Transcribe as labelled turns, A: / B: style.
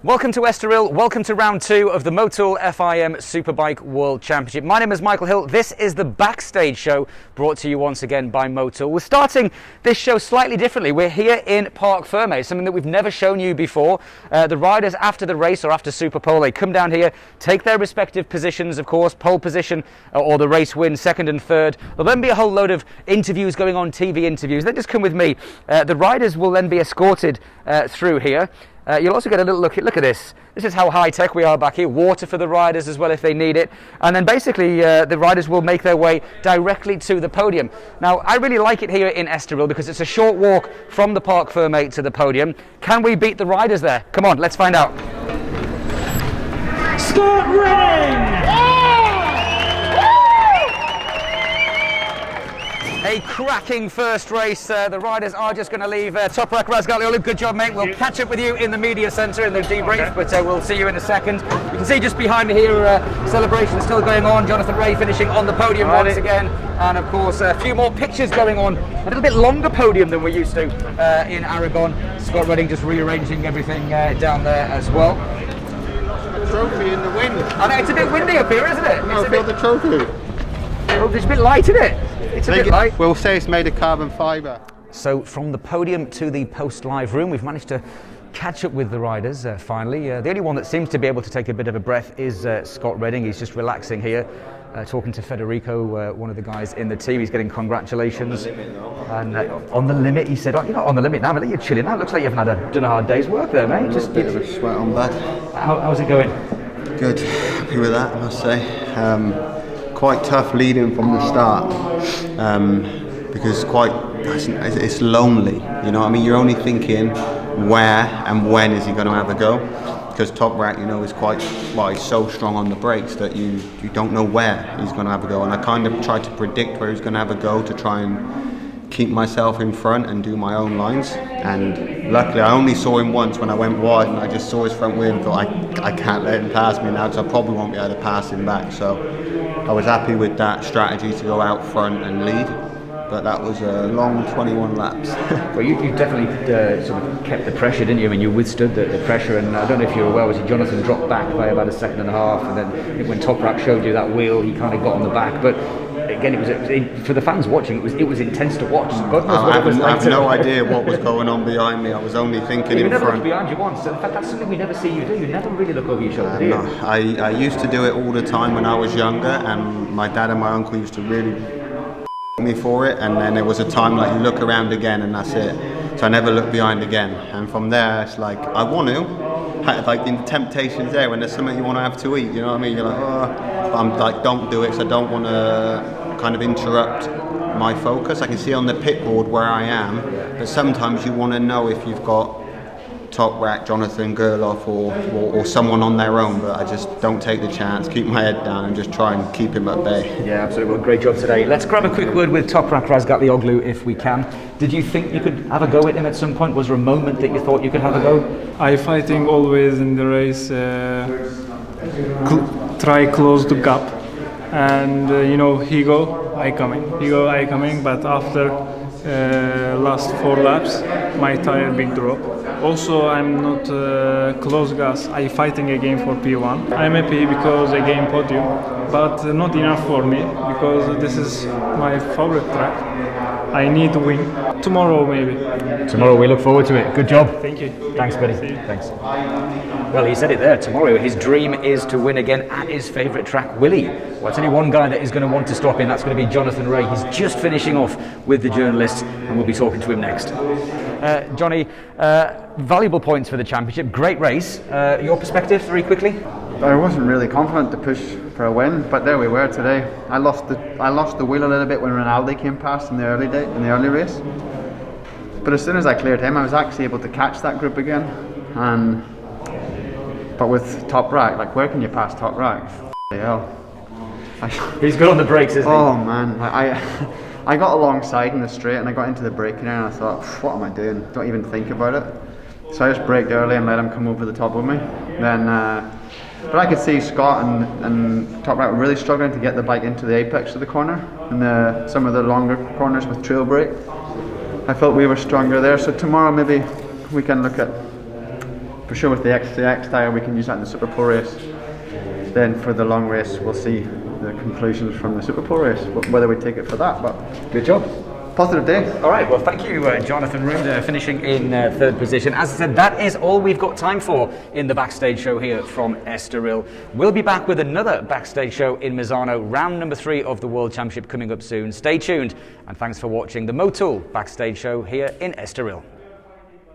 A: Welcome to Estoril, welcome to round 2 of the Motul FIM Superbike World Championship. My name is Michael Hill, this is the Backstage show brought to you once again by Motul. We're starting this show slightly differently. We're here in Parc Ferme, something that we've never shown you before. The riders after the race or after Super Pole, they come down here, take their respective positions, of course, pole position or the race win, second and third. There'll then be a whole load of interviews going on, TV interviews. They just come with me. The riders will then be escorted through here. You'll also get a little look at this. This is how high-tech we are back here. Water for the riders as well if they need it. And then basically the riders will make their way directly to the podium. Now, I really like it here in Estoril because it's a short walk from the Parc Ferme to the podium. Can we beat the riders there? Come on, let's find out.
B: Scott Redding!
A: A cracking first race. The riders are just going to leave Toprak, Razgatlioglu. Good job, mate. We'll catch up with you in the media centre in the debrief, but we'll see you in a second. You can see just behind me here, celebration still going on. Jonathan Ray finishing on the podium once again. And of course, a few more pictures going on. A little bit longer podium than we're used to in Aragon. Scott Redding just rearranging everything down there as well.
C: Trophy in the wind.
A: I know, it's a bit windy up here, isn't it?
C: No, feel the trophy.
A: Oh, it's a bit light, isn't it? It's a bit light.
C: We'll say it's made of carbon fibre.
A: So from the podium to the post-live room, we've managed to catch up with the riders finally. The only one that seems to be able to take a bit of a breath is Scott Redding. He's just relaxing here, talking to Federico, one of the guys in the team. He's getting congratulations. And on the limit, he said, "Oh, you're not on the limit now, but you're chilling out. Looks like you haven't done a hard day's work there, mate."
C: Just a bit of a sweat on bad.
A: How's it going?
C: Good. Happy with that, I must say. Quite tough leading from the start because it's lonely, you know what I mean? You're only thinking where and when is he going to have a go, because Toprak, you know, is he's so strong on the brakes that you don't know where he's going to have a go, and I kind of tried to predict where he's going to have a go to try and keep myself in front and do my own lines. And luckily I only saw him once when I went wide, and I just saw his front wheel and thought I can't let him pass me now because I probably won't be able to pass him back. So I was happy with that strategy to go out front and lead, but that was a long 21 laps.
A: Well, you definitely sort of kept the pressure, didn't you? I mean, you withstood the pressure, and I don't know if you're aware, was it Jonathan dropped back by about a second and a half, and then when Toprak showed you that wheel, he kind of got on the back. But again, it was for the fans watching, it was intense to watch. God knows what it was like.
C: I have no idea what was going on behind me. I was only thinking in front.
A: You never looked behind you once. In fact, that's something we never see you do. You never really look over your shoulder, do you?
C: No, I used to do it all the time when I was younger, and my dad and my uncle used to really me for it, and then there was a time like you look around again and that's it. So I never looked behind again, and from there it's like I want to, like the temptation's there when there's something you want to have to eat, you know what I mean? You're like, oh, but I'm like, don't do it, because I don't want to kind of interrupt my focus. I can see on the pit board where I am, but sometimes you want to know if you've got Toprak, Jonathan, Gerloff or someone on their own, but I just don't take the chance, keep my head down and just try and keep him at bay.
A: Yeah, absolutely. Well, great job today. Let's grab a quick word with Toprak Razgatlioglu if we can. Did you think you could have a go at him at some point? Was there a moment that you thought you could have a go?
B: I fighting always in the race, try close the gap, and he go, I coming, but after last 4 laps, my tire big drop. Also, I'm not close gas. I fighting again for P1. I'm happy because again Podium, but not enough for me because this is my favorite track. I need to win tomorrow, maybe.
A: Tomorrow, we look forward to it. Good job.
B: Thank you.
A: Thanks, buddy. Thanks. Well, he said it there. Tomorrow, his dream is to win again at his favourite track, Willie. Well, it's only one guy that is going to want to stop him. That's going to be Jonathan Ray. He's just finishing off with the journalists, and we'll be talking to him next. Johnny, valuable points for the championship. Great race. Your perspective, very quickly?
D: I wasn't really confident to push for a win, but there we were today. I lost the wheel a little bit when Ronaldo came past in the early race. But as soon as I cleared him, I was actually able to catch that group again. But with Toprak, like, where can you pass Toprak? Hell.
A: He's good on the brakes, isn't he?
D: Oh man, I got alongside in the straight and I got into the braking area and I thought, what am I doing? Don't even think about it. So I just braked early and let him come over the top of me. Then, but I could see Scott and Toprak were really struggling to get the bike into the apex of the corner and some of the longer corners with trail brake. I felt we were stronger there. So tomorrow maybe we can look at for sure with the XCX tyre we can use that in the Super Pro race. Then for the long race we'll see the conclusions from the Super Pro race, whether we take it for that. But
A: Good job.
D: positive day.
A: All right, well, thank you, Jonathan Roode, finishing in third position. As I said, that is all we've got time for in the Backstage show here from Estoril. We'll be back with another Backstage show in Misano, round number 3 of the World Championship coming up soon. Stay tuned, and thanks for watching the Motul Backstage show here in Estoril.